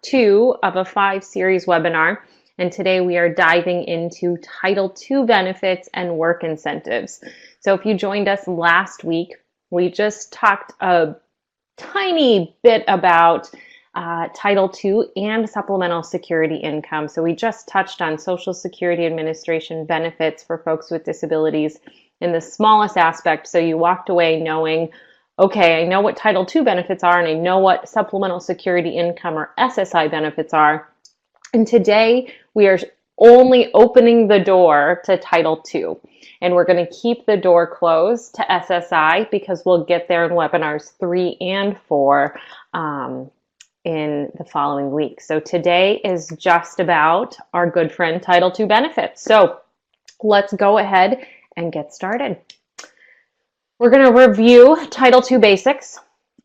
2 of a 5 series webinar, and today we are diving into Title II benefits and work incentives. So if you joined us last week, we just talked a tiny bit about Title II and supplemental security income. So we just touched on Social Security Administration benefits for folks with disabilities in the smallest aspect. So you walked away knowing, okay, I know what Title II benefits are, and I know what supplemental security income or SSI benefits are. And today we are only opening the door to Title II. And we're going to keep the door closed to SSI because we'll get there in webinars 3 and 4 in the following week. So today is just about our good friend Title II benefits. So let's go ahead and get started. We're going to review Title II basics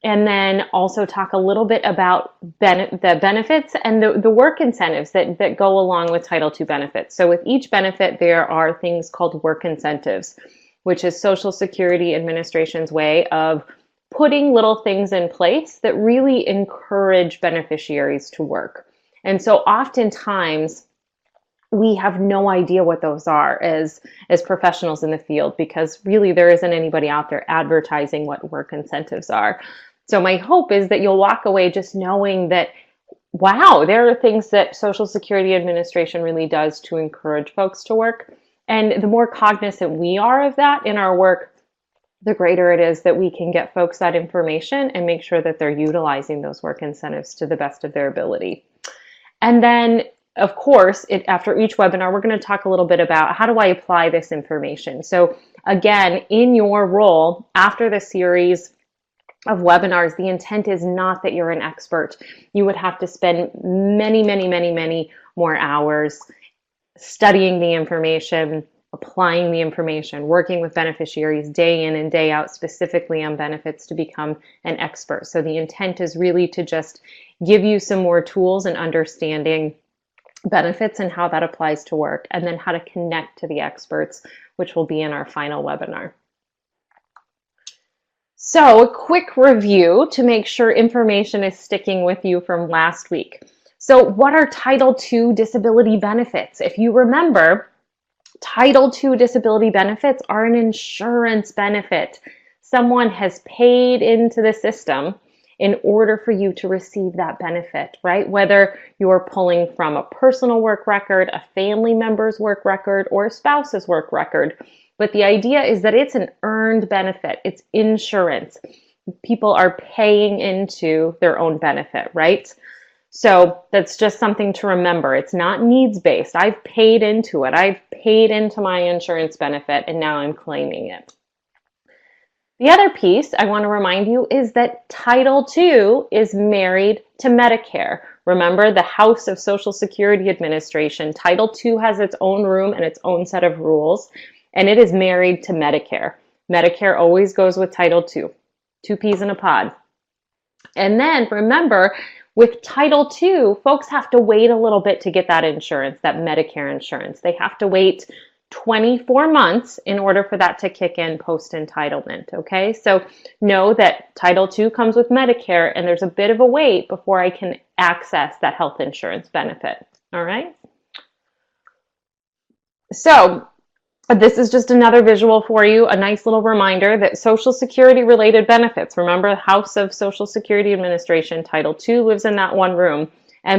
and then also talk a little bit about the benefits and the work incentives that go along with Title II benefits. So with each benefit, there are things called work incentives, which is Social Security Administration's way of putting little things in place that really encourage beneficiaries to work. And so oftentimes, we have no idea what those are as professionals in the field, because really there isn't anybody out there advertising what work incentives are. So my hope is that you'll walk away just knowing that, wow, there are things that Social Security Administration really does to encourage folks to work. And the more cognizant we are of that in our work, the greater it is that we can get folks that information and make sure that they're utilizing those work incentives to the best of their ability. And then, of course, after each webinar, we're going to talk a little bit about how do I apply this information. So again, in your role after the series of webinars, the intent is not that you're an expert. You would have to spend many more hours studying the information, applying the information, working with beneficiaries day in and day out, specifically on benefits to become an expert. So the intent is really to just give you some more tools and understanding benefits and how that applies to work, and then how to connect to the experts, which will be in our final webinar. So a quick review to make sure information is sticking with you from last week. So what are Title II disability benefits? If you remember, Title II disability benefits are an insurance benefit. Someone has paid into the system in order for you to receive that benefit, right? Whether you're pulling from a personal work record, a family member's work record, or a spouse's work record. But the idea is that it's an earned benefit. It's insurance. People are paying into their own benefit, right? So that's just something to remember. It's not needs-based. I've paid into it. I've paid into my insurance benefit, and now I'm claiming it. The other piece I want to remind you is that Title II is married to Medicare. Remember, the House of Social Security Administration, Title II has its own room and its own set of rules, and it is married to Medicare. Medicare always goes with Title II, 2 peas in a pod. And then remember, with Title II, folks have to wait a little bit to get that insurance, that Medicare insurance. They have to wait 24 months in order for that to kick in post-entitlement, okay? So know that Title II comes with Medicare, and there's a bit of a wait before I can access that health insurance benefit, all right? So this is just another visual for you, a nice little reminder that Social Security related benefits, remember the House of Social Security Administration, Title II lives in that one room.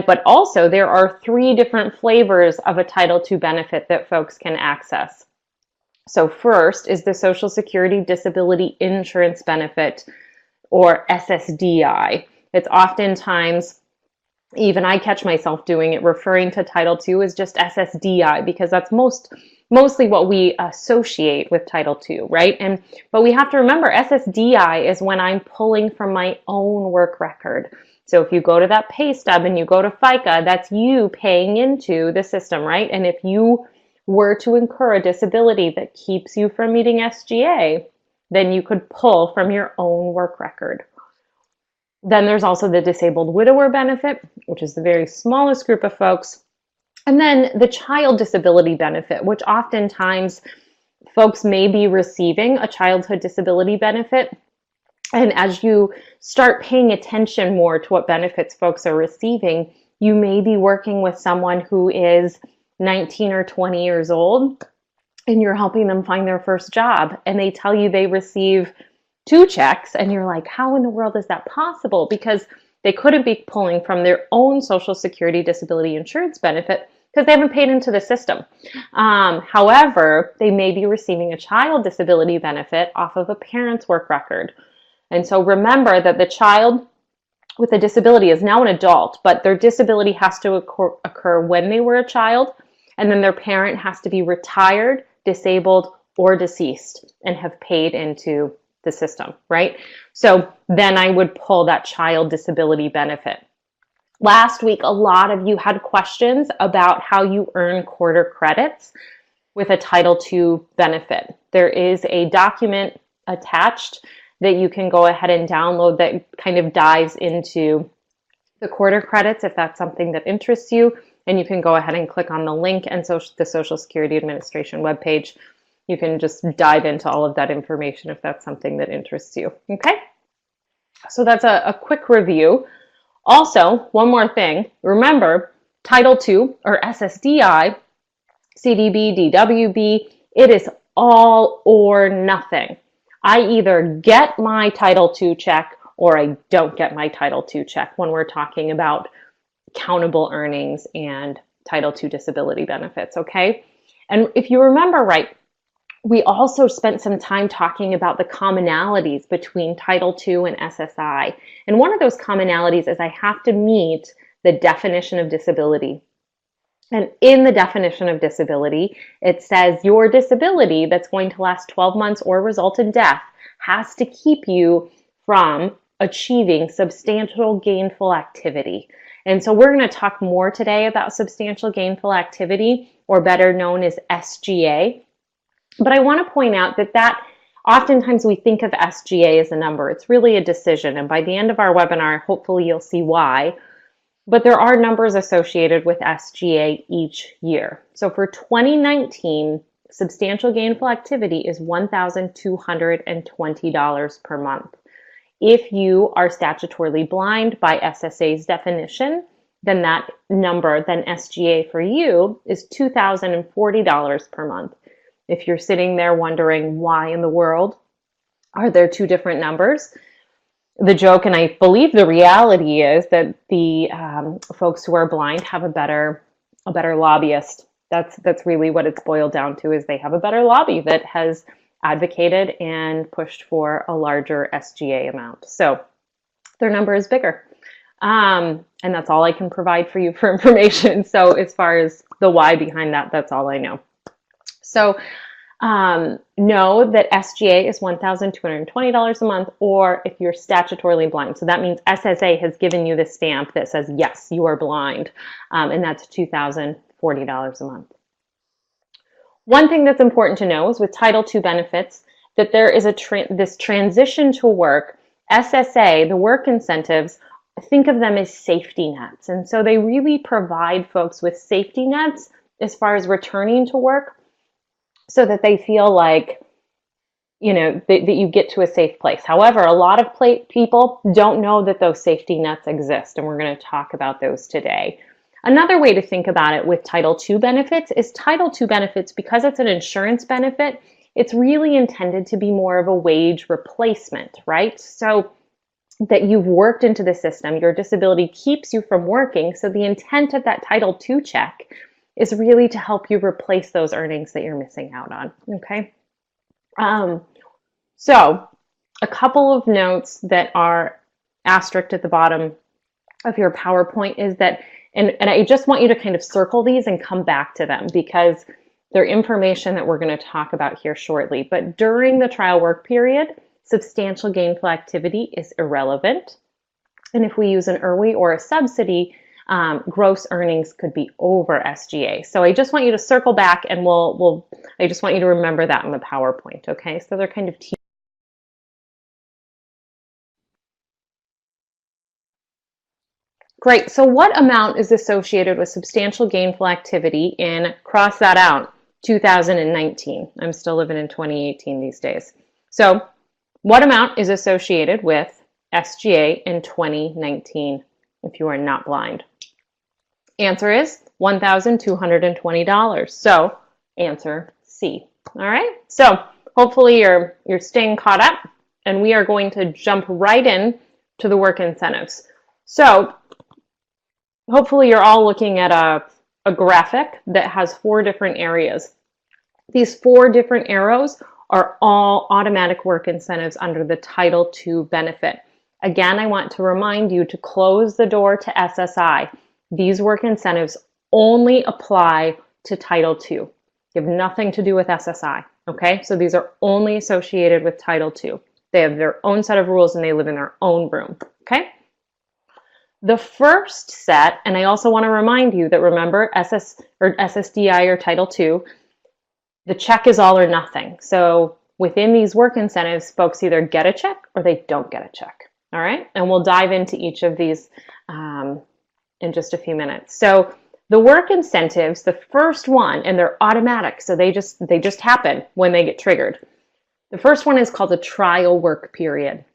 But also there are 3 different flavors of a Title II benefit that folks can access. So first is the Social Security Disability Insurance Benefit, or SSDI. It's oftentimes, even I catch myself doing it, referring to Title II as just SSDI, because that's mostly what we associate with Title II, right? But we have to remember, SSDI is when I'm pulling from my own work record. So if you go to that pay stub and you go to FICA, that's you paying into the system, right? And if you were to incur a disability that keeps you from meeting SGA, then you could pull from your own work record. Then there's also the disabled widower benefit, which is the very smallest group of folks. And then the child disability benefit, which oftentimes folks may be receiving a childhood disability benefit. And as you start paying attention more to what benefits folks are receiving, You may be working with someone who is 19 or 20 years old, and you're helping them find their first job, and they tell you they receive 2 checks, and you're like, how in the world is that possible? Because they couldn't be pulling from their own Social Security disability insurance benefit because they haven't paid into the system. However, they may be receiving a child disability benefit off of a parent's work record. And so remember that the child with a disability is now an adult, but their disability has to occur when they were a child, and then their parent has to be retired, disabled, or deceased and have paid into the system, right? So then I would pull that child disability benefit. Last week, a lot of you had questions about how you earn quarter credits with a Title II benefit. There is a document attached that you can go ahead and download that kind of dives into the quarter credits if that's something that interests you. And you can go ahead and click on the link and the Social Security Administration webpage. You can just dive into all of that information if that's something that interests you. Okay? So that's a quick review. Also, one more thing. Remember, Title II or SSDI, CDB, DWB, it is all or nothing. I either get my Title II check or I don't get my Title II check when we're talking about countable earnings and Title II disability benefits, okay? And if you remember right, we also spent some time talking about the commonalities between Title II and SSI. And one of those commonalities is I have to meet the definition of disability. And in the definition of disability, it says your disability that's going to last 12 months or result in death has to keep you from achieving substantial gainful activity. And so we're going to talk more today about substantial gainful activity, or better known as SGA. But I want to point out that oftentimes we think of SGA as a number. It's really a decision. And by the end of our webinar, hopefully you'll see why. But there are numbers associated with SGA each year. So for 2019, substantial gainful activity is $1,220 per month. If you are statutorily blind by SSA's definition, then that number, then SGA for you, is $2,040 per month. If you're sitting there wondering why in the world are there 2 different numbers, the joke, and I believe the reality, is that the folks who are blind have a better lobbyist. That's really what it's boiled down to, is they have a better lobby that has advocated and pushed for a larger SGA amount. So their number is bigger. And that's all I can provide for you for information. So as far as the why behind that, that's all I know. So know that SGA is $1,220 a month, or if you're statutorily blind. So that means SSA has given you the stamp that says, yes, you are blind, and that's $2,040 a month. One thing that's important to know is with Title II benefits that there is this transition to work. SSA, the work incentives, think of them as safety nets. And so they really provide folks with safety nets as far as returning to work, so that they feel like, you know, that you get to a safe place. However, a lot of people don't know that those safety nets exist, and we're going to talk about those today. Another way to think about it with Title II benefits is Title II benefits, because it's an insurance benefit, it's really intended to be more of a wage replacement, right? So that you've worked into the system, your disability keeps you from working, so the intent of that Title II check is really to help you replace those earnings that you're missing out on, okay? So a couple of notes that are asterisked at the bottom of your PowerPoint is that, and I just want you to kind of circle these and come back to them, because they're information that we're going to talk about here shortly. But during the trial work period, substantial gainful activity is irrelevant. And if we use an IRWI or a subsidy, gross earnings could be over SGA. So I just want you to circle back, and I just want you to remember that in the PowerPoint, okay? So they're kind of Great. So what amount is associated with substantial gainful activity in, cross that out, 2019? I'm still living in 2018 these days. So what amount is associated with SGA in 2019 if you are not blind? Answer is $1,220. So answer C. All right. So hopefully you're staying caught up, and we are going to jump right in to the work incentives. So hopefully you're all looking at a graphic that has 4 different areas. These 4 different arrows are all automatic work incentives under the Title II benefit. Again, I want to remind you to close the door to SSI. These work incentives only apply to Title II. They have nothing to do with SSI, okay? So these are only associated with Title II. They have their own set of rules and they live in their own room, okay? The first set, and I also want to remind you that remember SSDI or Title II, the check is all or nothing. So within these work incentives, folks either get a check or they don't get a check, all right? And we'll dive into each of these in just a few minutes. So the work incentives, the first one, and they're automatic, so they just happen when they get triggered. The first one is called a trial work period.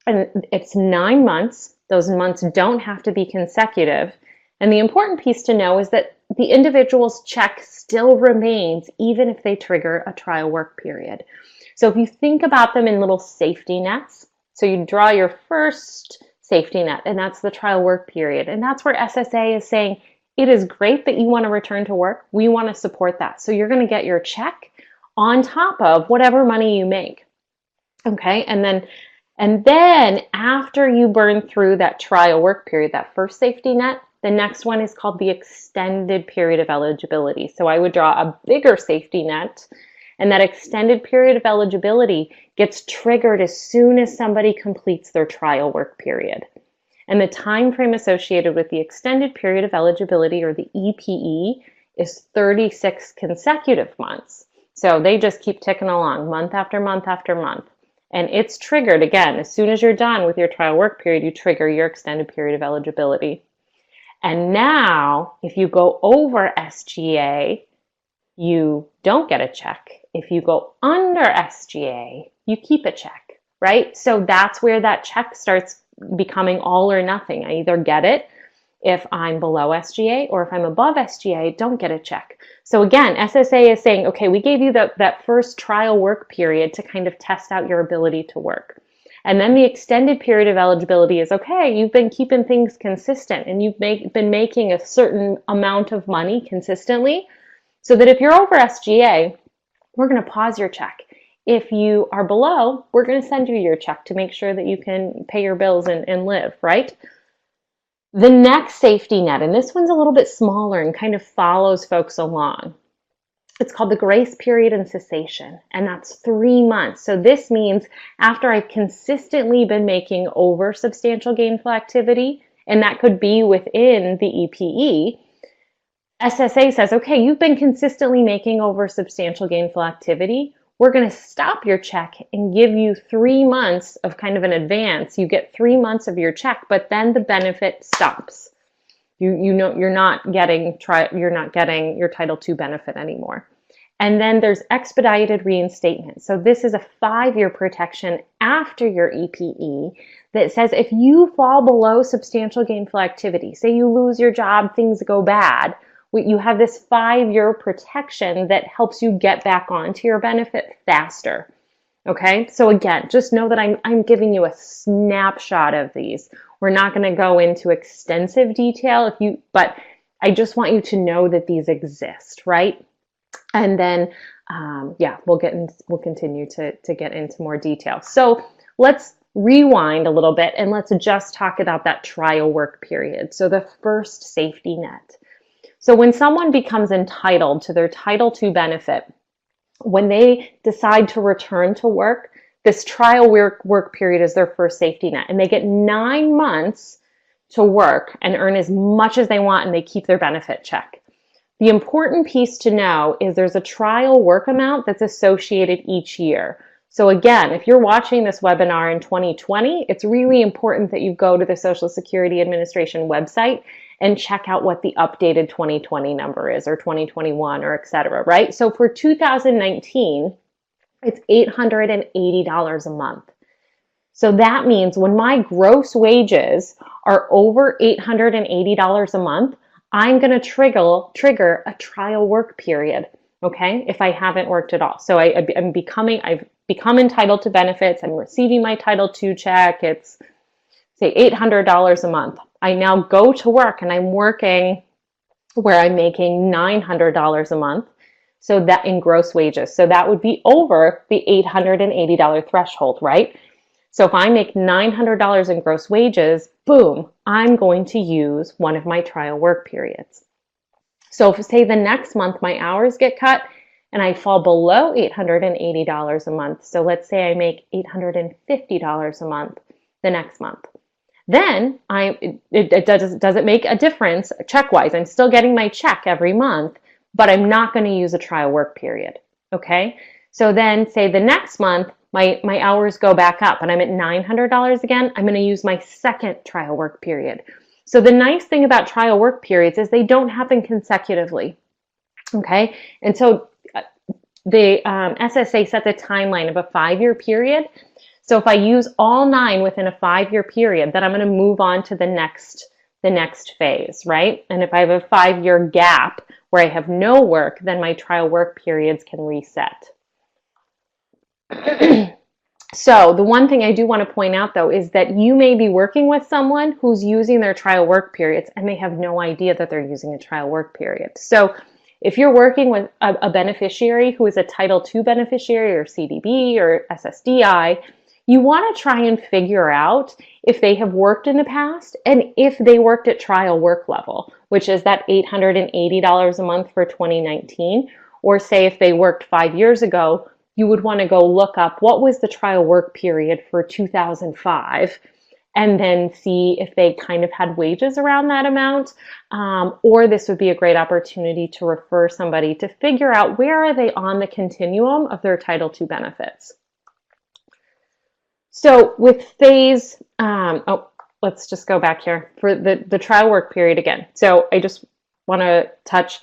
And it's 9 months. Those months don't have to be consecutive. And the important piece to know is that the individual's check still remains even if they trigger a trial work period. So if you think about them in little safety nets, so you draw your first safety net, and that's the trial work period. And that's where SSA is saying, it is great that you want to return to work. We want to support that. So you're going to get your check on top of whatever money you make. Okay, and then after you burn through that trial work period, that first safety net, the next one is called the extended period of eligibility. So I would draw a bigger safety net, and that extended period of eligibility gets triggered as soon as somebody completes their trial work period. And the time frame associated with the extended period of eligibility, or the EPE, is 36 consecutive months. So they just keep ticking along month after month after month. And it's triggered, again, as soon as you're done with your trial work period, you trigger your extended period of eligibility. And now, if you go over SGA, you don't get a check. If you go under SGA, you keep a check, right? So that's where that check starts becoming all or nothing. I either get it if I'm below SGA, or if I'm above SGA, don't get a check. So again, SSA is saying, okay, we gave you that first trial work period to kind of test out your ability to work. And then the extended period of eligibility is, okay, you've been keeping things consistent and you've been making a certain amount of money consistently, so that if you're over SGA, we're going to pause your check. If you are below, we're going to send you your check to make sure that you can pay your bills and live, right? The next safety net, and this one's a little bit smaller and kind of follows folks along. It's called the grace period and cessation, and that's 3 months. So this means after I've consistently been making over substantial gainful activity, and that could be within the EPE, SSA says, okay, you've been consistently making over substantial gainful activity. We're going to stop your check and give you 3 months of kind of an advance. You get 3 months of your check, but then the benefit stops. You know you're not getting your Title II benefit anymore. And then there's expedited reinstatement. So this is a 5-year protection after your EPE that says if you fall below substantial gainful activity, say you lose your job, things go bad, you have this 5-year protection that helps you get back onto your benefit faster. Okay, so again, just know that I'm giving you a snapshot of these. We're not going to go into extensive detail, but I just want you to know that these exist, right? And then, we'll continue to get into more detail. So let's rewind a little bit and let's just talk about that trial work period. So the first safety net. So when someone becomes entitled to their Title II benefit, when they decide to return to work, this trial work period is their first safety net, and they get 9 months to work and earn as much as they want, and they keep their benefit check. The important piece to know is there's a trial work amount that's associated each year. So again, if you're watching this webinar in 2020, it's really important that you go to the Social Security Administration website and check out what the updated 2020 number is, or 2021, or et cetera, right? So for 2019, it's $880 a month. So that means when my gross wages are over $880 a month, I'm going to trigger a trial work period. Okay, if I haven't worked at all. So I've become entitled to benefits. I'm receiving my Title II check. It's say $800 a month. I now go to work and I'm working where I'm making $900 a month. So that in gross wages. So that would be over the $880 threshold, right? So if I make $900 in gross wages, boom, I'm going to use one of my trial work periods. So if say the next month my hours get cut and I fall below $880 a month. So let's say I make $850 a month the next month. Then it doesn't make a difference check-wise. I'm still getting my check every month, but I'm not going to use a trial work period. Okay? So then say the next month my hours go back up and I'm at $900 again, I'm going to use my second trial work period. So the nice thing about trial work periods is they don't happen consecutively. Okay? And so the SSA sets a timeline of a 5-year period. So if I use all 9 within a 5-year period, then I'm going to move on to the next phase, right? And if I have a 5-year gap where I have no work, then my trial work periods can reset. So the one thing I do want to point out though is that you may be working with someone who's using their trial work periods and they have no idea that they're using a trial work period. So if you're working with a beneficiary who is a Title II beneficiary or CDB or SSDI, you want to try and figure out if they have worked in the past and if they worked at trial work level, which is that $880 a month for 2019, or say if they worked 5 years ago, you would want to go look up what was the trial work period for 2005 and then see if they kind of had wages around that amount, or this would be a great opportunity to refer somebody to figure out where are they on the continuum of their Title II benefits. So with phase, let's just go back here for the trial work period again. So I just want to touch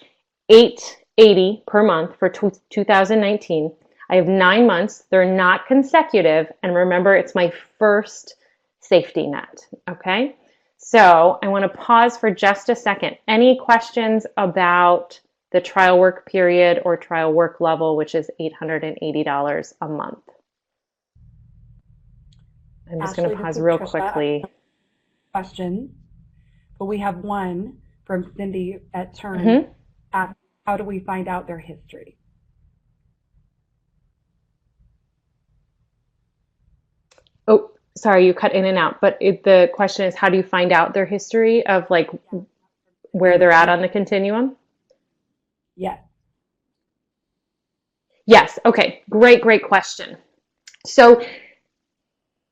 $880 per month for 2019. I have 9 months. They're not consecutive. And remember, it's my first safety net. Okay. So I want to pause for just a second. Any questions about the trial work period or trial work level, which is $880 a month? I'm just going to pause real quickly. Question, but we have one from Cindy at Turn. Ask, how do we find out their history? Oh, sorry, you cut in and out, but the question is, how do you find out their history of like where they're at on the continuum? Yes. Yes. Okay. Great question. So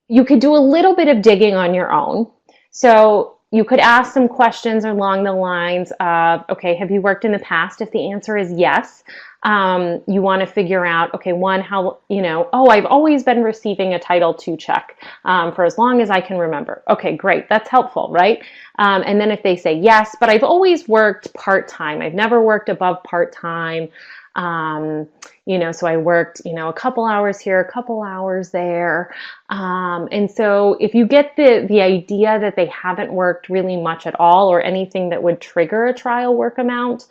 you could do a little bit of digging on your own. So you could ask some questions along the lines of, okay, have you worked in the past? If the answer is yes, you want to figure out, okay, one, how, oh, I've always been receiving a Title II check for as long as I can remember. Okay, great. That's helpful, right? And then if they say yes, but I've always worked part-time. I've never worked above part-time. So I worked, a couple hours here, a couple hours there. And so if you get the idea that they haven't worked really much at all or anything that would trigger a trial work amount,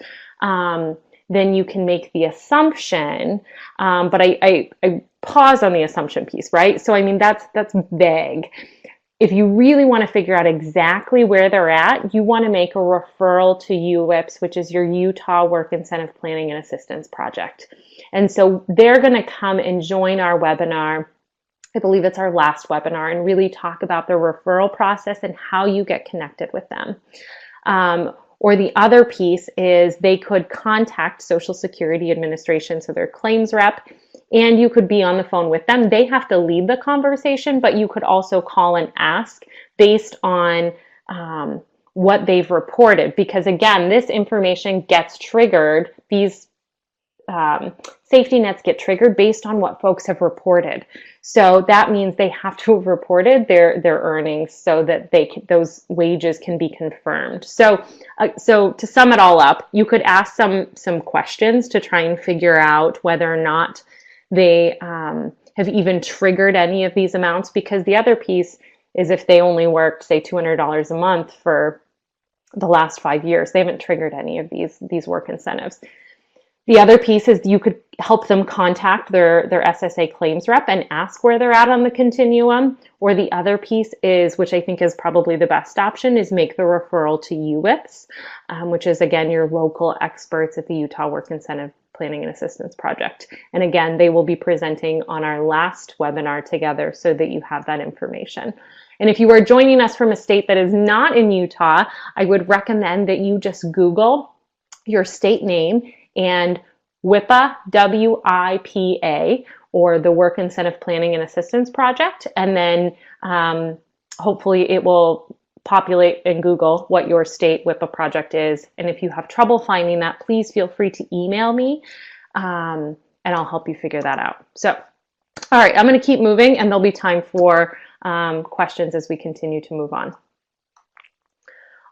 then you can make the assumption. But I pause on the assumption piece, right? So, I mean, that's vague. If you really want to figure out exactly where they're at, you want to make a referral to UWIPS, which is your Utah Work Incentive Planning and Assistance Project. And so they're going to come and join our webinar. I believe it's our last webinar, and really talk about the referral process and how you get connected with them. Or the other piece is they could contact Social Security Administration, so their claims rep, and you could be on the phone with them. They have to lead the conversation, but you could also call and ask based on what they've reported. Because again, this information gets triggered, these safety nets get triggered based on what folks have reported. So that means they have to have reported their earnings so that those wages can be confirmed. So to sum it all up, you could ask some questions to try and figure out whether or not they have even triggered any of these amounts, because the other piece is if they only worked, say, $200 a month for the last 5 years. They haven't triggered any of these work incentives. The other piece is you could help them contact their SSA claims rep and ask where they're at on the continuum. Or the other piece is, which I think is probably the best option, is make the referral to UWIPS, which is, again, your local experts at the Utah Work Incentive Planning and Assistance Project. And again, they will be presenting on our last webinar together so that you have that information. And if you are joining us from a state that is not in Utah, I would recommend that you just Google your state name and WIPA, W-I-P-A, or the Work Incentive Planning and Assistance Project, and then hopefully it will populate in Google what your state WIPA project is. And if you have trouble finding that, please feel free to email me, and I'll help you figure that out. So, all right, I'm going to keep moving, and there'll be time for questions as we continue to move on.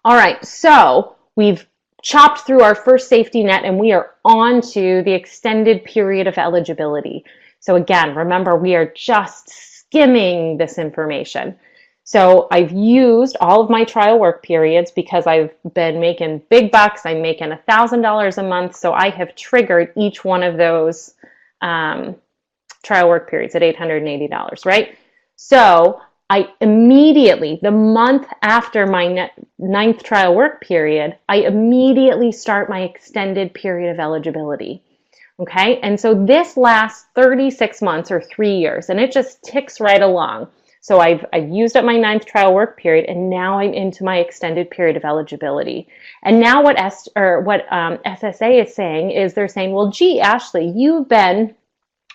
All right, so we've chopped through our first safety net, and we are on to the extended period of eligibility. So again, remember, we are just skimming this information. So I've used all of my trial work periods because I've been making big bucks. I'm making $1,000 a month. So I have triggered each one of those trial work periods at $880, right? So I immediately, the month after my 9th trial work period, I immediately start my extended period of eligibility. Okay, and so this lasts 36 months or 3 years, and it just ticks right along. So I've used up my 9th trial work period, and now I'm into my extended period of eligibility. And now what SSA is saying is they're saying, well, gee, Ashley, you've been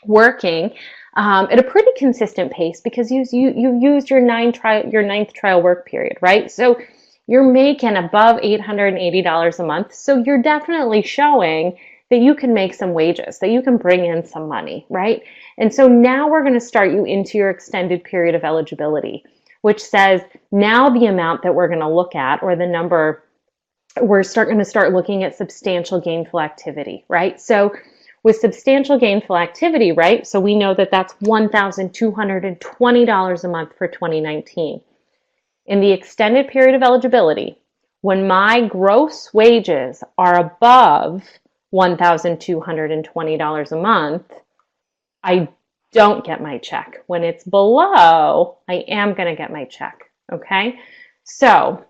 working at a pretty consistent pace because you used your 9th trial work period, right? So you're making above $880 a month. So you're definitely showing that you can make some wages, that you can bring in some money, right? And so now we're going to start you into your extended period of eligibility, which says now the amount that we're going to look at, or the number, we're going to start looking at substantial gainful activity, right? So with substantial gainful activity, right? So we know that that's $1,220 a month for 2019. In the extended period of eligibility, when my gross wages are above $1,220 a month, I don't get my check. When it's below, I am going to get my check, okay? So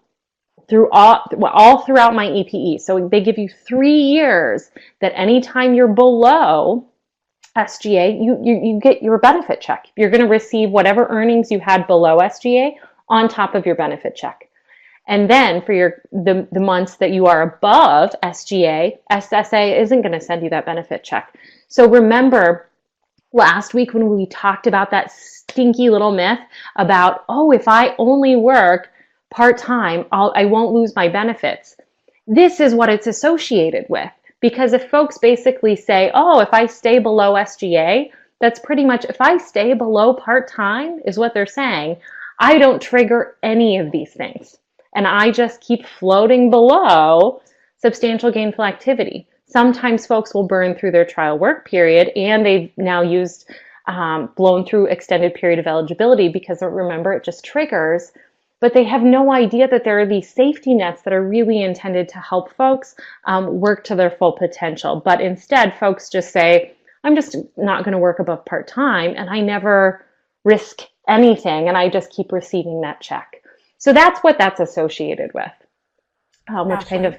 all throughout my EPE. So they give you 3 years that anytime you're below SGA, you get your benefit check. You're going to receive whatever earnings you had below SGA on top of your benefit check. And then for the months that you are above SGA, SSA isn't going to send you that benefit check. So remember last week when we talked about that stinky little myth about, oh, if I only work part-time, I won't lose my benefits. This is what it's associated with. Because if folks basically say, oh, if I stay below SGA, that's pretty much, if I stay below part-time is what they're saying, I don't trigger any of these things. And I just keep floating below substantial gainful activity. Sometimes folks will burn through their trial work period and they've now used, blown through extended period of eligibility because remember, it just triggers. But they have no idea that there are these safety nets that are really intended to help folks work to their full potential. But instead, folks just say, I'm just not going to work above part-time, and I never risk anything, and I just keep receiving that check. So that's what that's associated with, which kind of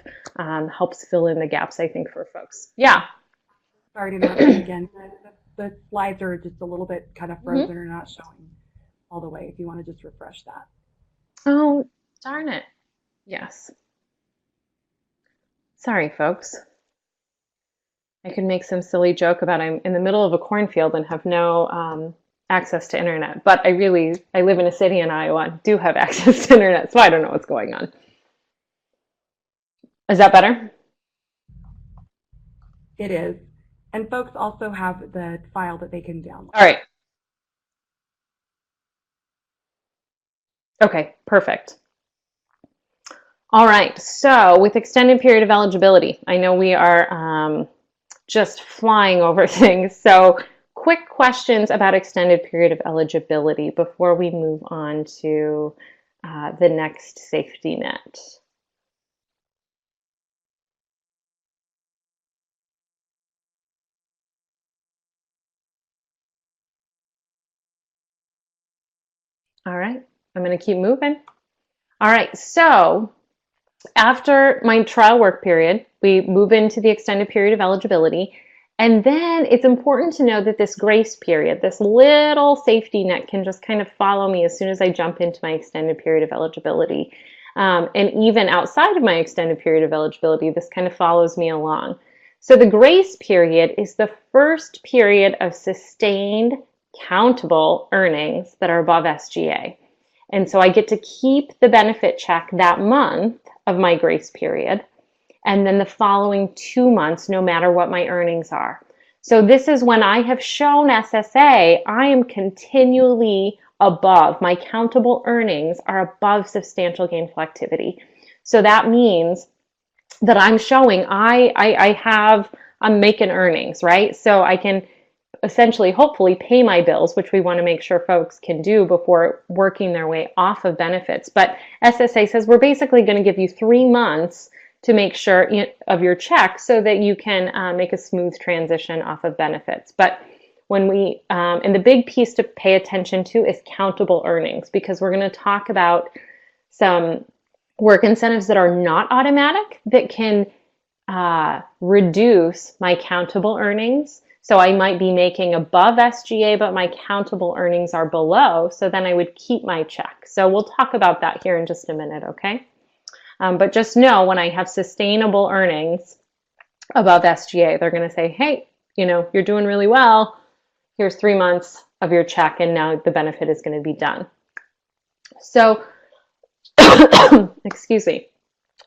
helps fill in the gaps, I think, for folks. Yeah. Sorry to interrupt you again. The slides are just a little bit kind of frozen or not showing all the way. If you want to just refresh that. Oh, darn it. Yes. Sorry, folks. I could make some silly joke about I'm in the middle of a cornfield and have no access to internet, but I live in a city in Iowa, do have access to internet, so I don't know what's going on. Is that better? It is. And folks also have the file that they can download. All right. Okay, perfect. All right, so with extended period of eligibility, I know we are just flying over things. So quick questions about extended period of eligibility before we move on to the next safety net. All right, I'm going to keep moving. All right, so after my trial work period, we move into the extended period of eligibility. And then it's important to know that this grace period, this little safety net, can just kind of follow me as soon as I jump into my extended period of eligibility. And even outside of my extended period of eligibility, this kind of follows me along. So the grace period is the first period of sustained countable earnings that are above SGA. And so I get to keep the benefit check that month of my grace period, and then the following 2 months, no matter what my earnings are. So this is when I have shown SSA, I am continually above, my countable earnings are above substantial gainful activity. So that means that I'm showing I'm making earnings, right? So I can essentially, hopefully, pay my bills, which we want to make sure folks can do before working their way off of benefits. But SSA says we're basically going to give you 3 months to make sure of your check so that you can make a smooth transition off of benefits. But when we, and the big piece to pay attention to is countable earnings, because we're going to talk about some work incentives that are not automatic that can reduce my countable earnings. So I might be making above SGA, but my countable earnings are below. So then I would keep my check. So we'll talk about that here in just a minute, okay? But just know when I have sustainable earnings above SGA, they're going to say, hey, you're doing really well. Here's 3 months of your check, and now the benefit is going to be done. So, excuse me.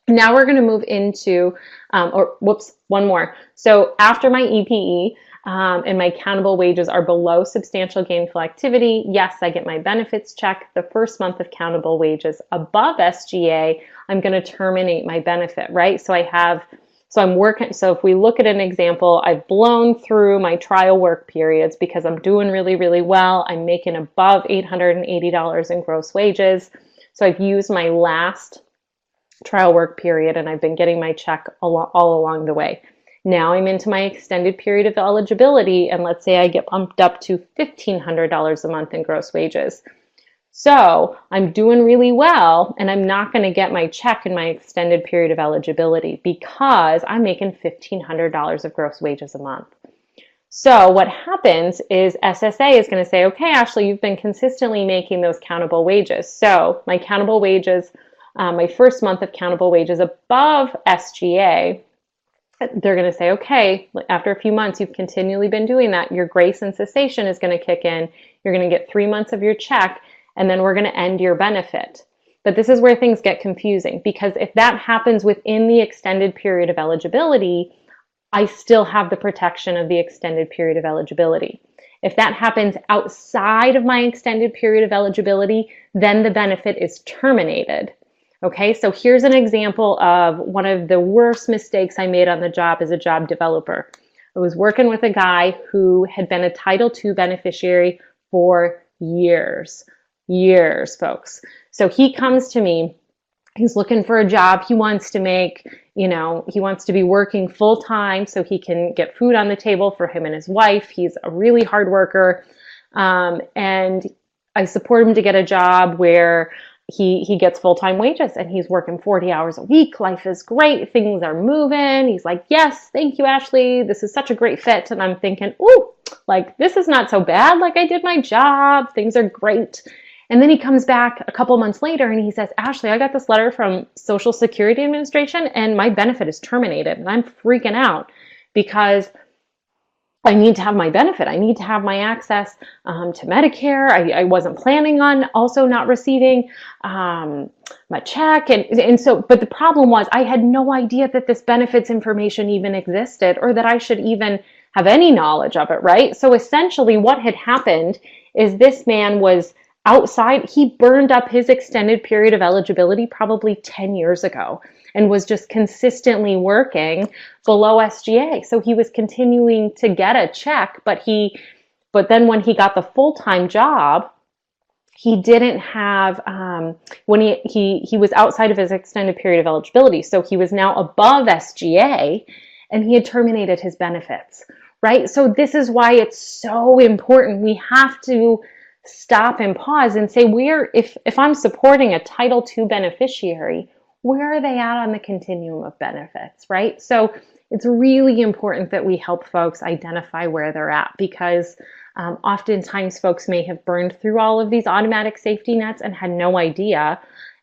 Now we're going to move into, one more. So after my EPE and my countable wages are below substantial gainful activity, yes, I get my benefits check. The first month of countable wages above SGA, I'm going to terminate my benefit, right? So I'm working, so if we look at an example, I've blown through my trial work periods because I'm doing really, really well. I'm making above $880 in gross wages. So I've used my last trial work period and I've been getting my check all along the way. Now I'm into my extended period of eligibility, and let's say I get bumped up to $1,500 a month in gross wages. So I'm doing really well, and I'm not going to get my check in my extended period of eligibility because I'm making $1,500 of gross wages a month. So what happens is SSA is going to say, okay, Ashley, you've been consistently making those countable wages. So my countable wages, my first month of countable wages above SGA, they're going to say, okay, after a few months, you've continually been doing that. Your grace and cessation is going to kick in. You're going to get 3 months of your check, and then we're going to end your benefit. But this is where things get confusing, because if that happens within the extended period of eligibility, I still have the protection of the extended period of eligibility. If that happens outside of my extended period of eligibility, then the benefit is terminated. Okay, so here's an example of one of the worst mistakes I made on the job as a job developer. I was working with a guy who had been a Title II beneficiary for years, folks. So he comes to me, he's looking for a job. He wants to make, he wants to be working full time so he can get food on the table for him and his wife. He's a really hard worker. And I support him to get a job where he gets full-time wages and he's working 40 hours a week. Life is great. Things are moving. He's like, yes, thank you, Ashley. This is such a great fit. And I'm thinking, ooh, like this is not so bad. Like I did my job. Things are great. And then he comes back a couple months later and he says, Ashley, I got this letter from Social Security Administration and my benefit is terminated. And I'm freaking out because I need to have my benefit. I need to have my access to Medicare. I wasn't planning on also not receiving my check. And so, but the problem was I had no idea that this benefits information even existed or that I should even have any knowledge of it, right? So essentially what had happened is this man was outside, he burned up his extended period of eligibility probably 10 years ago and was just consistently working below SGA. So he was continuing to get a check, but then when he got the full-time job, he didn't have, when he was outside of his extended period of eligibility. So he was now above SGA and he had terminated his benefits, right? So this is why it's so important. We have to stop and pause and say, if I'm supporting a Title II beneficiary, where are they at on the continuum of benefits, right? So it's really important that we help folks identify where they're at, because oftentimes folks may have burned through all of these automatic safety nets and had no idea.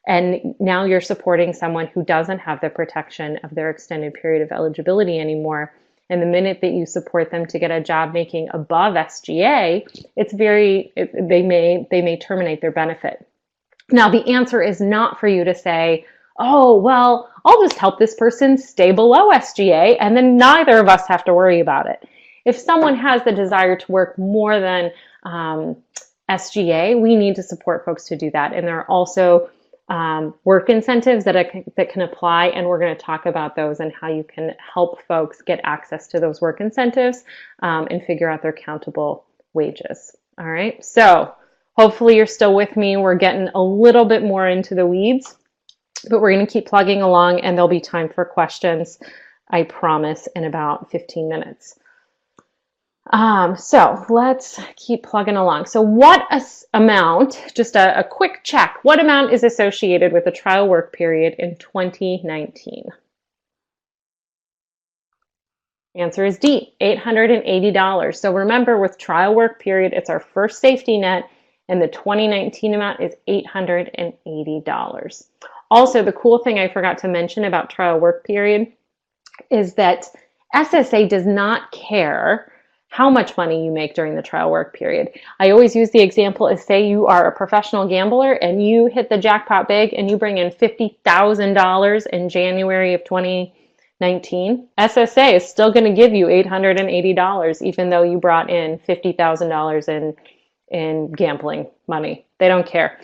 And now you're supporting someone who doesn't have the protection of their extended period of eligibility anymore. And the minute that you support them to get a job making above SGA, they may terminate their benefit. Now, the answer is not for you to say, oh, well, I'll just help this person stay below SGA, and then neither of us have to worry about it. If someone has the desire to work more than SGA, we need to support folks to do that. And there are also work incentives that can apply, and we're going to talk about those and how you can help folks get access to those work incentives and figure out their countable wages. All right, so hopefully you're still with me. We're getting a little bit more into the weeds, but we're going to keep plugging along, and there'll be time for questions, I promise, in about 15 minutes. So let's keep plugging along. So what amount, just a quick check, what amount is associated with the trial work period in 2019? Answer is D, $880. So remember, with trial work period, it's our first safety net, and the 2019 amount is $880. Also, the cool thing I forgot to mention about trial work period is that SSA does not care how much money you make during the trial work period. I always use the example as, say you are a professional gambler and you hit the jackpot big and you bring in $50,000 in January of 2019. SSA is still going to give you $880 even though you brought in $50,000 in gambling money. They don't care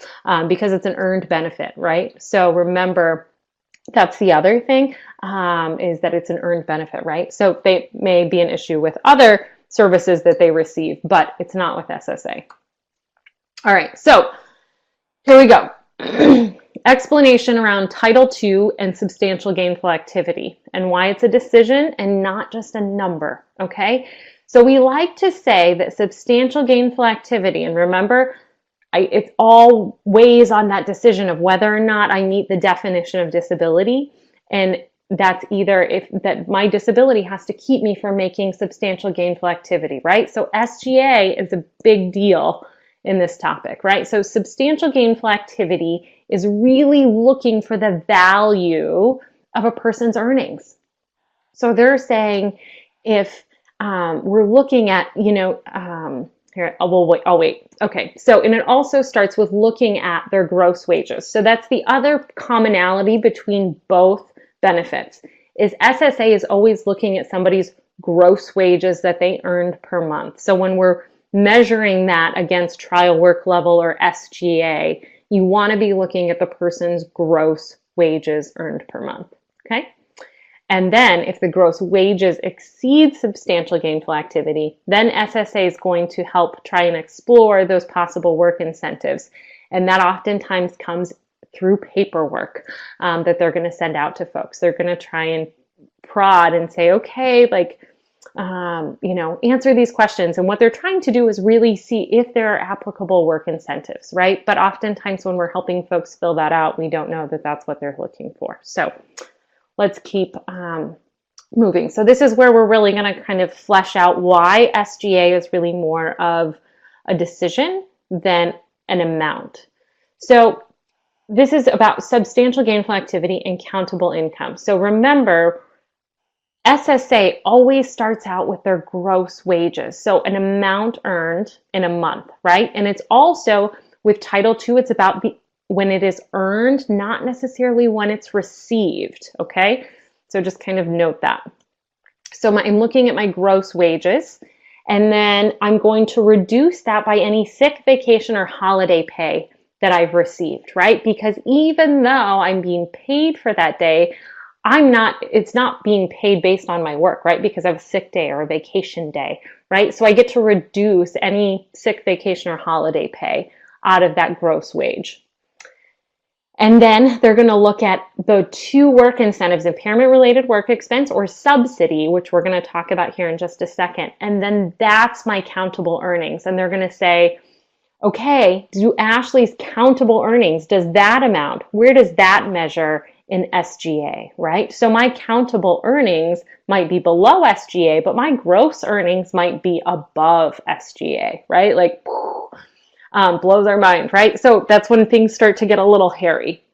because it's an earned benefit, right? So remember, that's the other thing, is that it's an earned benefit, right? So they may be an issue with other services that they receive, but it's not with SSA. All right, so here we go. Explanation around Title II and substantial gainful activity and why it's a decision and not just a number, okay? So we like to say that substantial gainful activity, and remember, it's all weighs on that decision of whether or not I meet the definition of disability, and that's either that my disability has to keep me from making substantial gainful activity, right? So SGA is a big deal in this topic, right? So substantial gainful activity is really looking for the value of a person's earnings. So they're saying if we're looking at, here, I'll wait. Okay, so, and it also starts with looking at their gross wages. So that's the other commonality between both benefits, is SSA is always looking at somebody's gross wages that they earned per month. So when we're measuring that against trial work level or SGA, you want to be looking at the person's gross wages earned per month, okay? And then if the gross wages exceed substantial gainful activity, then SSA is going to help try and explore those possible work incentives. And that oftentimes comes through paperwork that they're going to send out to folks. They're going to try and prod and say, okay, answer these questions. And what they're trying to do is really see if there are applicable work incentives, right? But oftentimes when we're helping folks fill that out, we don't know that that's what they're looking for. So let's keep moving. So this is where we're really going to kind of flesh out why SGA is really more of a decision than an amount. So this is about substantial gainful activity and countable income. So remember, SSA always starts out with their gross wages. So an amount earned in a month, right? And it's also with Title II, it's about when it is earned, not necessarily when it's received, okay? So just kind of note that. So I'm looking at my gross wages, and then I'm going to reduce that by any sick, vacation, or holiday pay that I've received, right? Because even though I'm being paid for that day, it's not being paid based on my work, right? Because I have a sick day or a vacation day, right? So I get to reduce any sick, vacation, or holiday pay out of that gross wage. And then they're going to look at the two work incentives, impairment-related work expense or subsidy, which we're going to talk about here in just a second. And then that's my countable earnings. And they're going to say, Okay, do Ashley's countable earnings, does that amount, where does that measure in SGA, right? So my countable earnings might be below SGA, but my gross earnings might be above SGA, right? Like, blows our mind, right? So that's when things start to get a little hairy.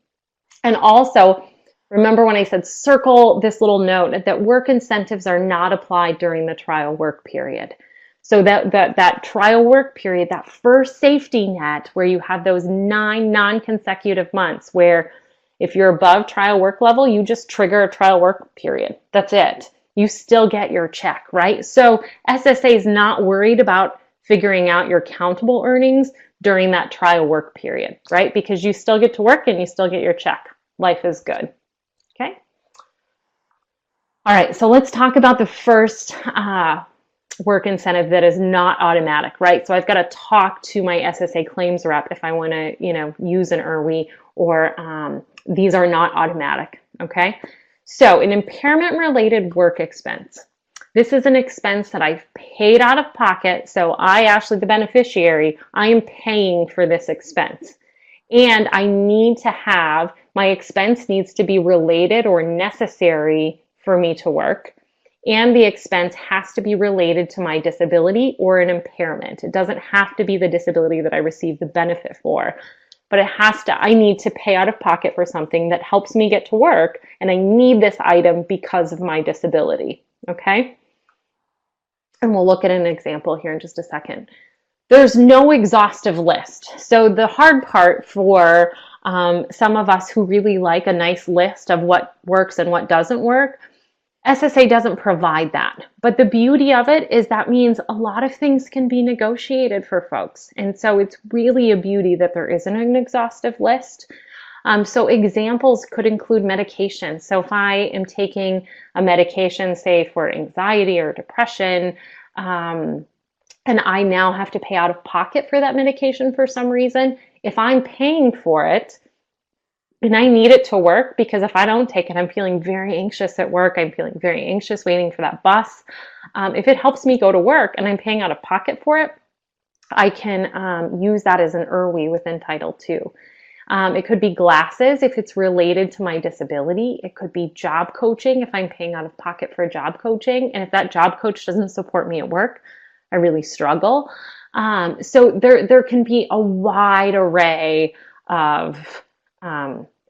And also, remember when I said circle this little note that work incentives are not applied during the trial work period. So that trial work period, that first safety net where you have those 9 non-consecutive months where if you're above trial work level, you just trigger a trial work period. That's it. You still get your check, right? So SSA is not worried about figuring out your countable earnings during that trial work period, right? Because you still get to work and you still get your check. Life is good. Okay. All right, so let's talk about the first work incentive that is not automatic, right? So I've got to talk to my SSA claims rep if I want to, use an IRWI, or these are not automatic, okay? So an impairment-related work expense. This is an expense that I've paid out of pocket, so I, Ashley, the beneficiary, I am paying for this expense. And I need to have, my expense needs to be related or necessary for me to work. And the expense has to be related to my disability or an impairment. It doesn't have to be the disability that I receive the benefit for, but I need to pay out of pocket for something that helps me get to work, and I need this item because of my disability, okay? And we'll look at an example here in just a second. There's no exhaustive list. So the hard part for some of us who really like a nice list of what works and what doesn't work, SSA doesn't provide that. But the beauty of it is that means a lot of things can be negotiated for folks. And so it's really a beauty that there isn't an exhaustive list. So examples could include medication. So if I am taking a medication, say for anxiety or depression, and I now have to pay out of pocket for that medication for some reason, if I'm paying for it, and I need it to work, because if I don't take it, I'm feeling very anxious at work. I'm feeling very anxious waiting for that bus. If it helps me go to work and I'm paying out of pocket for it, I can use that as an IRWI within Title II. It could be glasses if it's related to my disability. It could be job coaching if I'm paying out of pocket for job coaching. And if that job coach doesn't support me at work, I really struggle. So there can be a wide array of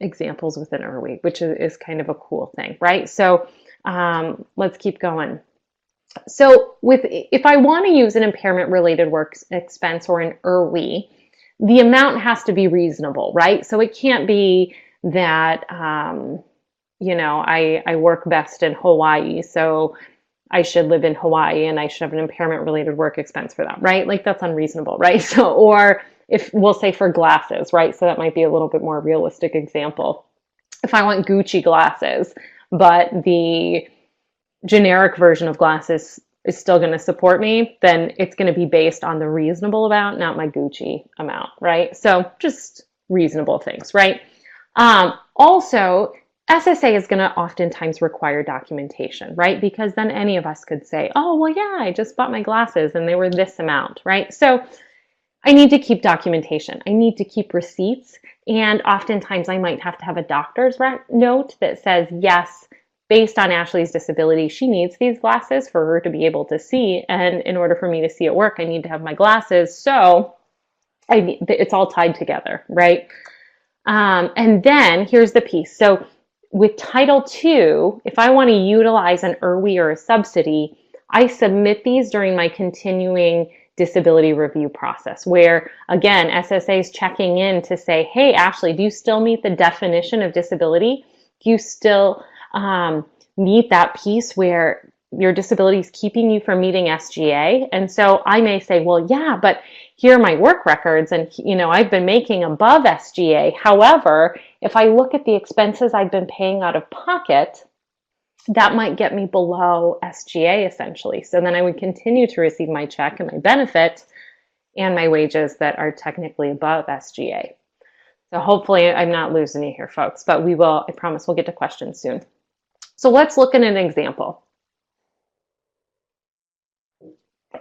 examples within IRWI, which is kind of a cool thing, right? So let's keep going. So if I want to use an impairment related work expense or an IRWI, the amount has to be reasonable, right? So it can't be that, I work best in Hawaii, so I should live in Hawaii and I should have an impairment related work expense for that, right? Like that's unreasonable, right? So, or if we'll say for glasses, right? So that might be a little bit more realistic example. If I want Gucci glasses, but the generic version of glasses is still going to support me, then it's going to be based on the reasonable amount, not my Gucci amount, right? So just reasonable things, right? Also, SSA is going to oftentimes require documentation, right? Because then any of us could say, oh, well, yeah, I just bought my glasses and they were this amount, right? So I need to keep documentation. I need to keep receipts. And oftentimes I might have to have a doctor's note that says, yes, based on Ashley's disability, she needs these glasses for her to be able to see. And in order for me to see at work, I need to have my glasses. So it's all tied together, right? And then here's the piece. So with Title II, if I want to utilize an IRWI or a subsidy, I submit these during my continuing disability review process, where again, SSA is checking in to say, hey, Ashley, do you still meet the definition of disability? Do you still meet that piece where your disability is keeping you from meeting SGA? And so I may say, well, yeah, but here are my work records and, I've been making above SGA. However, if I look at the expenses I've been paying out of pocket, that might get me below SGA essentially. So then I would continue to receive my check and my benefit and my wages that are technically above SGA. So hopefully I'm not losing you here, folks, but I promise we'll get to questions soon. So let's look at an example.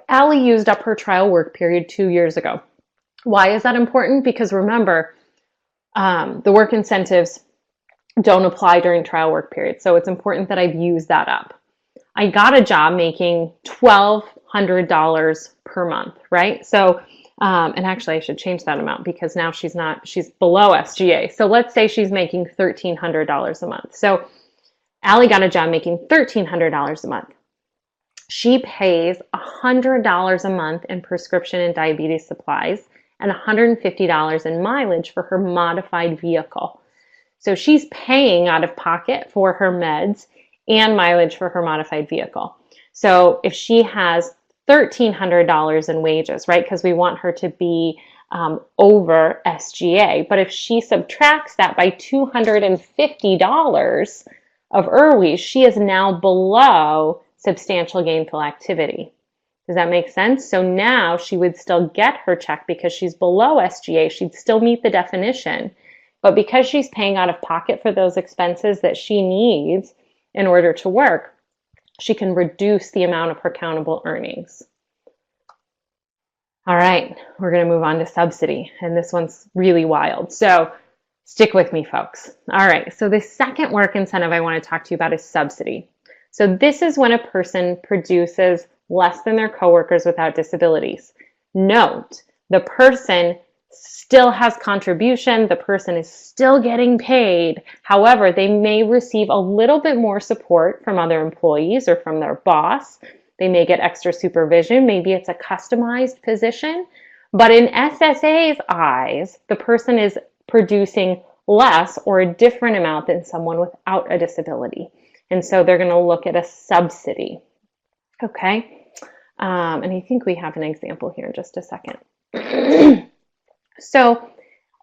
Allie used up her trial work period 2 years ago. Why is that important? Because remember, the work incentives don't apply during trial work period. So it's important that I've used that up. I got a job making $1,200 per month, right? So, and actually I should change that amount because now she's below SGA. So let's say she's making $1,300 a month. So Allie got a job making $1,300 a month. She pays $100 a month in prescription and diabetes supplies and $150 in mileage for her modified vehicle. So she's paying out of pocket for her meds and mileage for her modified vehicle. So if she has $1,300 in wages, right, because we want her to be over SGA, but if she subtracts that by $250 of IRWIs, she is now below substantial gainful activity. Does that make sense? So now she would still get her check because she's below SGA. She'd still meet the definition. But because she's paying out of pocket for those expenses that she needs in order to work, she can reduce the amount of her countable earnings. All right, we're going to move on to subsidy. And this one's really wild. So stick with me, folks. All right, so the second work incentive I want to talk to you about is subsidy. So this is when a person produces less than their coworkers without disabilities. Note, the person still has contribution, the person is still getting paid. However, they may receive a little bit more support from other employees or from their boss. They may get extra supervision. Maybe it's a customized position. But in SSA's eyes, the person is producing less or a different amount than someone without a disability. And so they're going to look at a subsidy. Okay. And I think we have an example here in just a second. So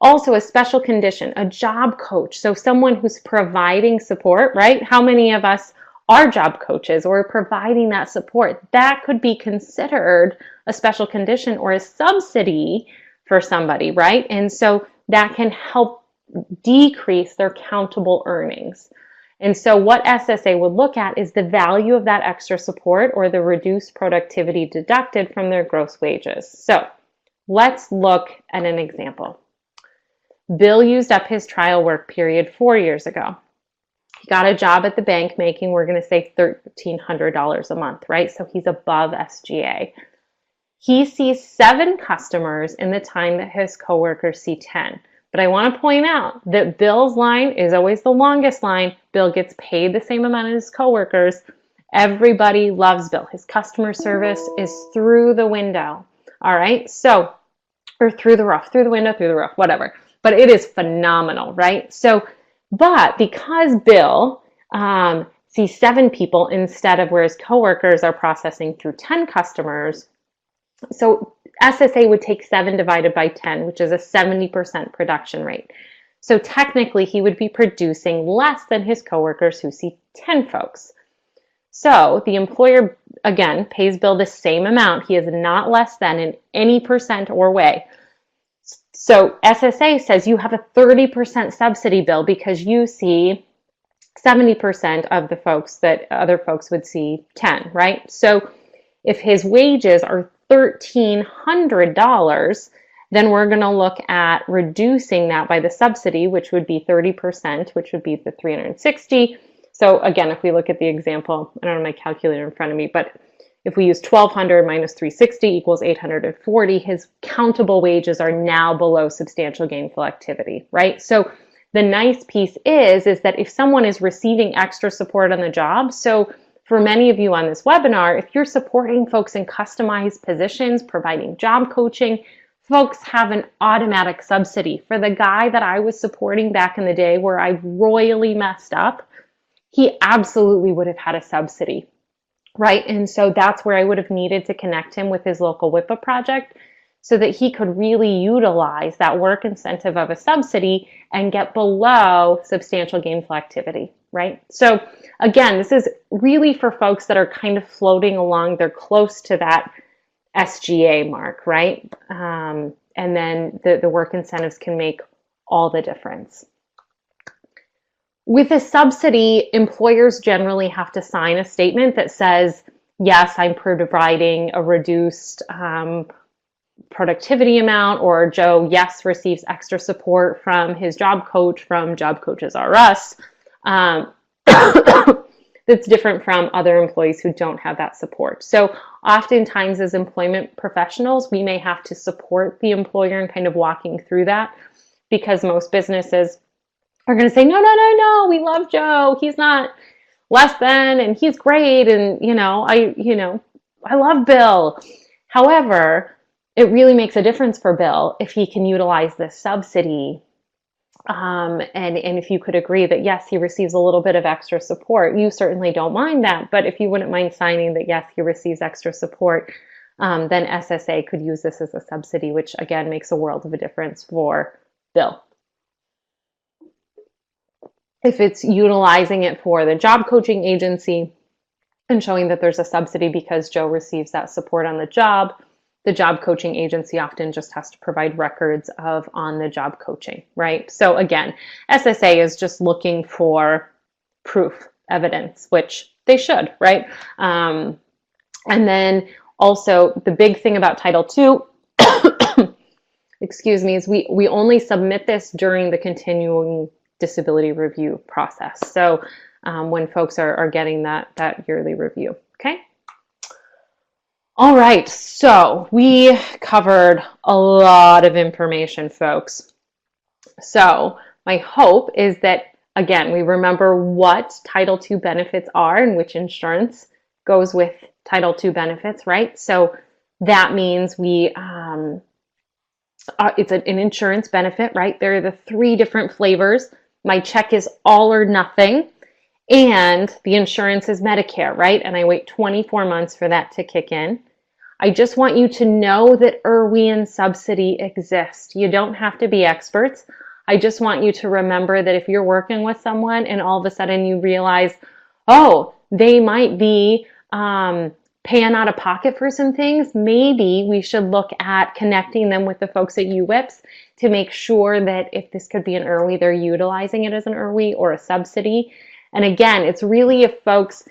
also a special condition, a job coach. So someone who's providing support, right? How many of us are job coaches or providing that support? That could be considered a special condition or a subsidy for somebody, right? And so that can help decrease their countable earnings. And so what SSA would look at is the value of that extra support or the reduced productivity deducted from their gross wages. So let's look at an example. Bill used up his trial work period 4 years ago. He got a job at the bank making, we're going to say $1,300 a month, right? So he's above SGA. He sees 7 customers in the time that his coworkers see 10. But I want to point out that Bill's line is always the longest line. Bill gets paid the same amount as his coworkers. Everybody loves Bill. His customer service is through the window. All right, so, or through the roof, through the window, through the roof, whatever. But it is phenomenal, right? So, but because Bill sees 7 people instead of where his coworkers are processing through 10 customers, so SSA would take 7 divided by 10, which is a 70% production rate. So technically, he would be producing less than his coworkers who see 10 folks. So the employer, again, pays Bill the same amount. He is not less than in any percent or way. So SSA says you have a 30% subsidy, Bill, because you see 70% of the folks that other folks would see 10, right? So if his wages are $1,300, then we're going to look at reducing that by the subsidy, which would be 30%, which would be the 360. So again, if we look at the example, I don't have my calculator in front of me, but if we use 1,200 minus 360 equals 840, his countable wages are now below substantial gainful activity, right? So the nice piece is that if someone is receiving extra support on the job, so for many of you on this webinar, if you're supporting folks in customized positions, providing job coaching, folks have an automatic subsidy. For the guy that I was supporting back in the day where I royally messed up, he absolutely would have had a subsidy, right? And so that's where I would have needed to connect him with his local WIPA project so that he could really utilize that work incentive of a subsidy and get below substantial gainful activity, right? So again, this is really for folks that are kind of floating along. They're close to that SGA mark, right? And then the work incentives can make all the difference. With a subsidy, employers generally have to sign a statement that says, yes, I'm providing a reduced productivity amount, or Joe, yes, receives extra support from his job coach from Job Coaches R Us. That's different from other employees who don't have that support. So oftentimes as employment professionals, we may have to support the employer in kind of walking through that, because most businesses are going to say, no, no, no, no, we love Joe. He's not less than, and he's great. And, I love Bill. However, it really makes a difference for Bill if he can utilize this subsidy. And if you could agree that, yes, he receives a little bit of extra support, you certainly don't mind that. But if you wouldn't mind signing that, yes, he receives extra support, then SSA could use this as a subsidy, which again makes a world of a difference for Bill. If it's utilizing it for the job coaching agency and showing that there's a subsidy because Joe receives that support on the job coaching agency often just has to provide records of on-the-job coaching, right? So again, SSA is just looking for proof, evidence, which they should, right? And then also the big thing about Title II, excuse me, is we only submit this during the continuing disability review process. So when folks are getting that yearly review, okay? All right, so we covered a lot of information, folks. So my hope is that, again, we remember what Title II benefits are and which insurance goes with Title II benefits, right? So that means it's an insurance benefit, right? There are the 3 different flavors. My check is all or nothing, and the insurance is Medicare, right? And I wait 24 months for that to kick in. I just want you to know that IRWIN subsidy exists. You don't have to be experts. I just want you to remember that if you're working with someone and all of a sudden you realize, oh, they might be paying out of pocket for some things, maybe we should look at connecting them with the folks at UWIPS to make sure that if this could be an IRWI, they're utilizing it as an IRWI or a subsidy. And again, it's really if folks,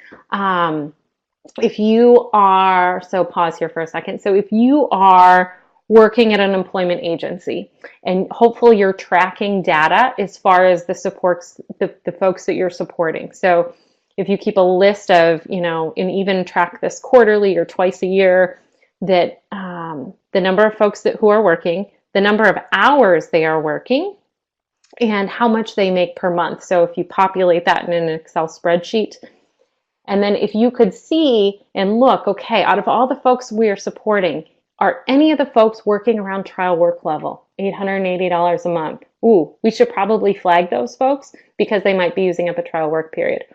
if you are, so pause here for a second. So if you are working at an employment agency and hopefully you're tracking data as far as the supports, the folks that you're supporting. So if you keep a list of, and even track this quarterly or twice a year, that the number of folks who are working, the number of hours they are working, and how much they make per month. So if you populate that in an Excel spreadsheet, and then if you could see and look, okay, out of all the folks we are supporting, are any of the folks working around trial work level, $880 a month? Ooh, we should probably flag those folks because they might be using up a trial work period.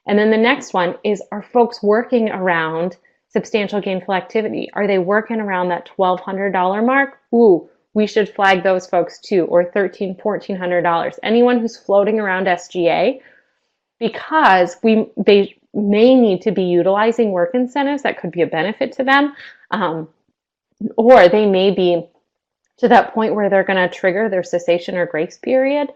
And then the next one is, are folks working around substantial gainful activity? Are they working around that $1,200 mark? Ooh, we should flag those folks too, or $1,300, $1,400. Anyone who's floating around SGA, because they may need to be utilizing work incentives that could be a benefit to them, or they may be to that point where they're going to trigger their cessation or grace period.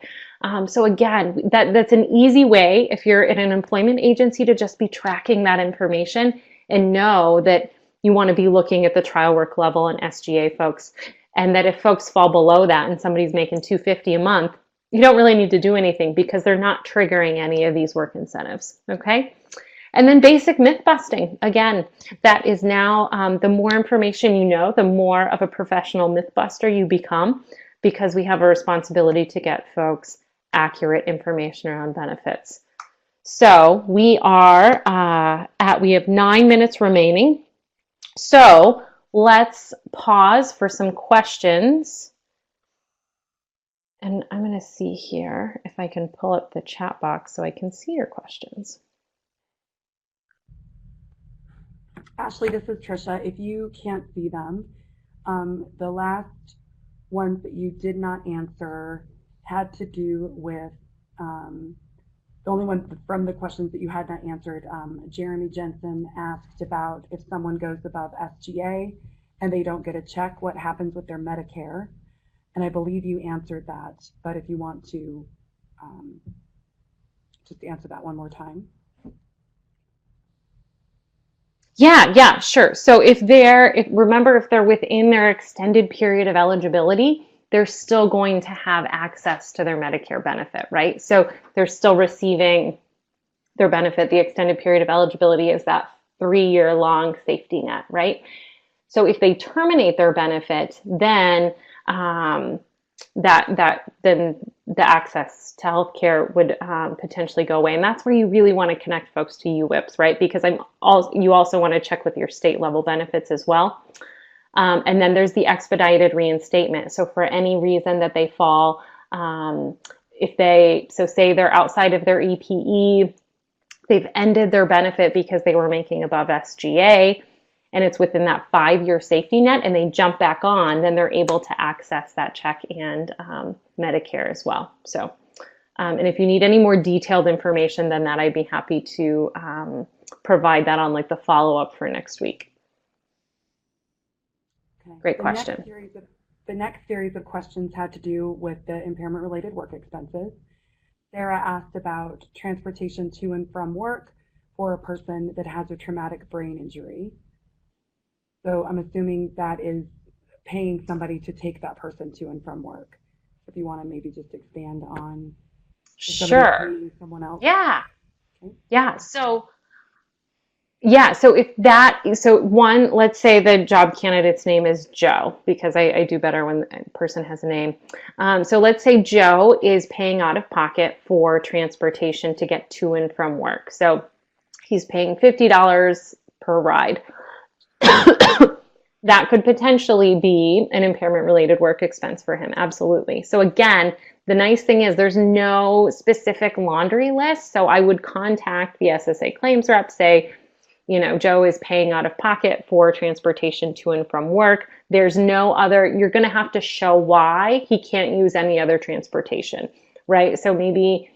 So again, that's an easy way if you're in an employment agency to just be tracking that information and know that you want to be looking at the trial work level and SGA folks. And that if folks fall below that and somebody's making $250 a month, you don't really need to do anything because they're not triggering any of these work incentives, okay? And then basic myth busting. Again, that is now, the more information you know, the more of a professional myth buster you become, because we have a responsibility to get folks accurate information around benefits. So we we have 9 minutes remaining. So let's pause for some questions. And I'm going to see here if I can pull up the chat box so I can see your questions. Ashley, this is Trisha. If you can't see them, the last ones that you did not answer had to do with the only one from the questions that you had not answered. Jeremy Jensen asked about if someone goes above SGA and they don't get a check, what happens with their Medicare? And I believe you answered that, but if you want to just answer that one more time. Yeah, sure. So remember, if they're within their extended period of eligibility, they're still going to have access to their Medicare benefit, right? So they're still receiving their benefit. The extended period of eligibility is that 3-year long safety net, right? So if they terminate their benefit, then then the access to healthcare would potentially go away, and that's where you really want to connect folks to UWIPs, right? Because you also want to check with your state level benefits as well. And then there's the expedited reinstatement. So for any reason that they fall, say they're outside of their EPE, they've ended their benefit because they were making above SGA, and it's within that 5-year safety net, and they jump back on, then they're able to access that check and Medicare as well. So, and if you need any more detailed information than that, I'd be happy to provide that on like the follow-up for next week. Okay. Great question. The next series of questions had to do with the impairment-related work expenses. Sarah asked about transportation to and from work for a person that has a traumatic brain injury. So I'm assuming that is paying somebody to take that person to and from work. If you want to maybe just expand on Sure. someone else. Yeah. Okay. Yeah. So let's say the job candidate's name is Joe, because I do better when a person has a name. So let's say Joe is paying out of pocket for transportation to get to and from work. So he's paying $50 per ride. That could potentially be an impairment related work expense for him. Absolutely. So again, the nice thing is there's no specific laundry list. So I would contact the SSA claims rep, say, Joe is paying out of pocket for transportation to and from work. There's no other, you're going to have to show why he can't use any other transportation, right? So maybe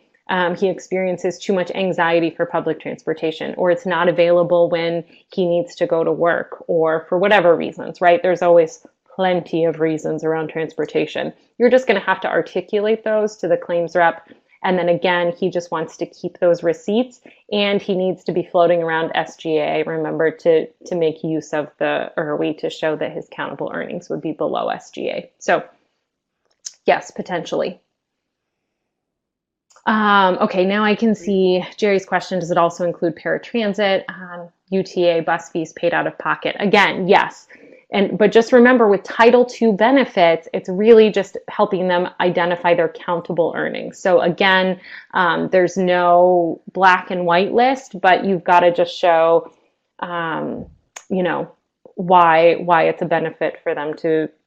he experiences too much anxiety for public transportation, or it's not available when he needs to go to work, or for whatever reasons, right? There's always plenty of reasons around transportation. You're just going to have to articulate those to the claims rep. And then again, he just wants to keep those receipts, and he needs to be floating around SGA. Remember to make use of the IRWI to show that his countable earnings would be below SGA. So yes, potentially. Okay, now I can see Jerry's question. Does it also include paratransit, UTA, bus fees paid out of pocket? Again, yes. But just remember, with Title II benefits, it's really just helping them identify their countable earnings. So again, there's no black and white list, but you've got to just show, why it's a benefit for them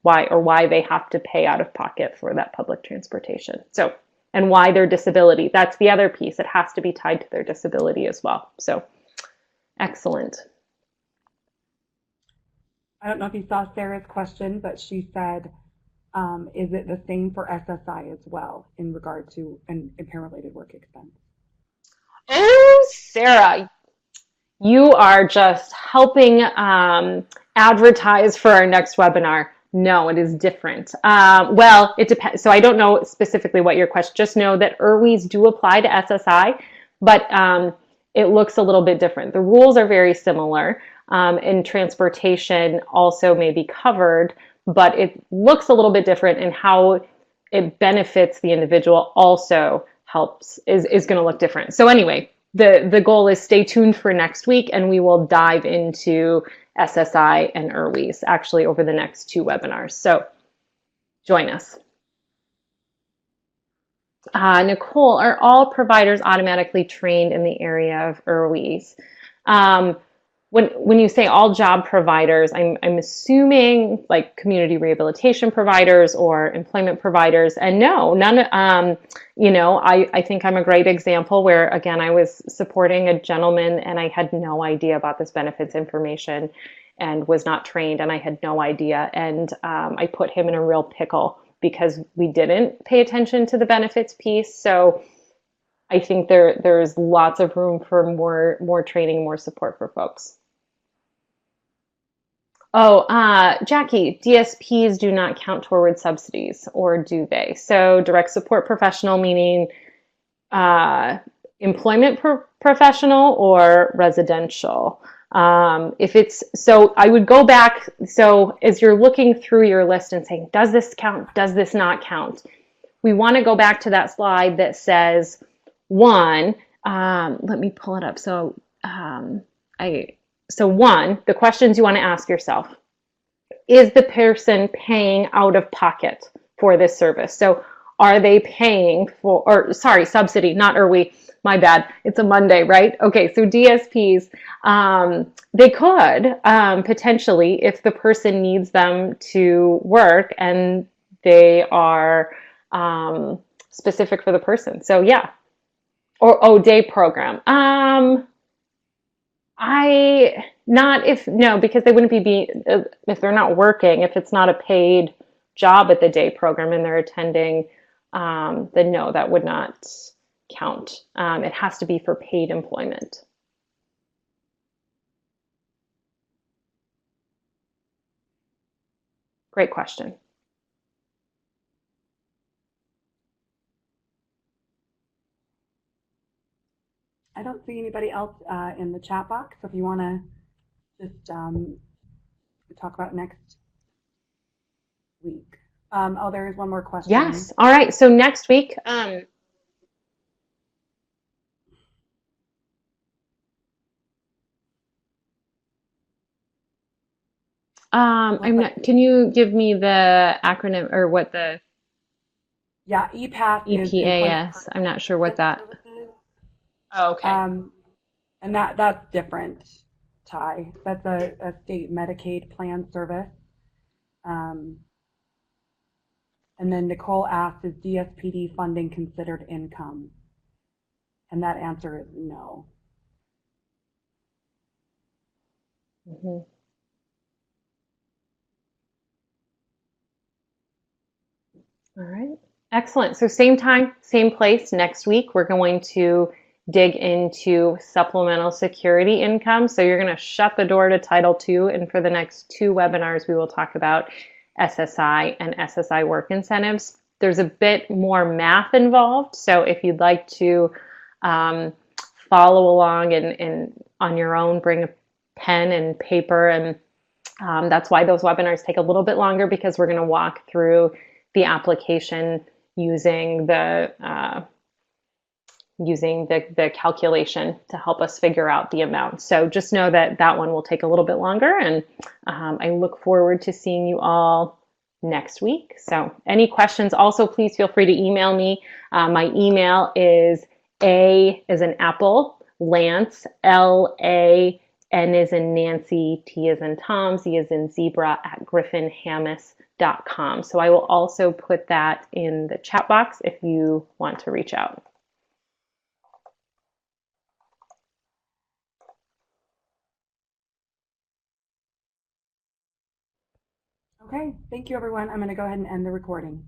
why they have to pay out of pocket for that public transportation. So, and why their disability. That's the other piece. It has to be tied to their disability as well. So, excellent. I don't know if you saw Sarah's question, but she said, is it the same for SSI as well in regard to an impairment-related work expense? Oh, Sarah, you are just helping advertise for our next webinar. No, it is different. Well, it depends. So I don't know specifically what your question, just know that IRWIs do apply to SSI, but it looks a little bit different. The rules are very similar. And transportation also may be covered, but it looks a little bit different, and how it benefits the individual also is going to look different. So anyway, the goal is stay tuned for next week, and we will dive into SSI and IRWIs actually over the next 2 webinars. So join us. Nicole, are all providers automatically trained in the area of IRWIs? When you say all job providers, I'm assuming like community rehabilitation providers or employment providers. And no, none. I think I'm a great example where, again, I was supporting a gentleman and I had no idea about this benefits information and was not trained, and I had no idea. And I put him in a real pickle because we didn't pay attention to the benefits piece. So I think there's lots of room for more training, more support for folks. Oh, Jackie, DSPs do not count toward subsidies, or do they? So direct support professional, meaning employment professional or residential. If it's so, I would go back. So as you're looking through your list and saying, does this count? Does this not count? We want to go back to that slide that says one. Let me pull it up. One, the questions you want to ask yourself: is the person paying out of pocket for this service? So are they paying for, or sorry, subsidy, not are we, my bad. It's a Monday, right? Okay, so DSPs, they could potentially, if the person needs them to work and they are specific for the person. So yeah, or oh, day program. I not if no because they wouldn't be if they're not working, if it's not a paid job at the day program and they're attending, then no, that would not count. It has to be for paid employment. Great question. I don't see anybody else in the chat box. So if you want to just talk about next week. Oh, there is one more question. Yes. All right. So next week, I'm not, can you give me the acronym or what the Yeah, EPAS is EPAS? I'm not sure what that. Oh, okay. And that's different, Ty. That's a state Medicaid plan service. And then Nicole asked, is DSPD funding considered income? And that answer is no. Mm-hmm. All right. Excellent. So same time, same place next week. We're going to dig into supplemental security income. So you're going to shut the door to Title II. And for the next 2 webinars, we will talk about SSI and SSI work incentives. There's a bit more math involved. So if you'd like to follow along and on your own, bring a pen and paper. And that's why those webinars take a little bit longer, because we're going to walk through the application using the calculation to help us figure out the amount. So just know that that one will take a little bit longer, and I look forward to seeing you all next week. So any questions, also please feel free to email me. My email is A as in Apple, Lance, L-A-N as in Nancy, T as in Tom, Z as in Zebra @griffinhamas.com. So I will also put that in the chat box if you want to reach out. Okay, thank you everyone. I'm going to go ahead and end the recording.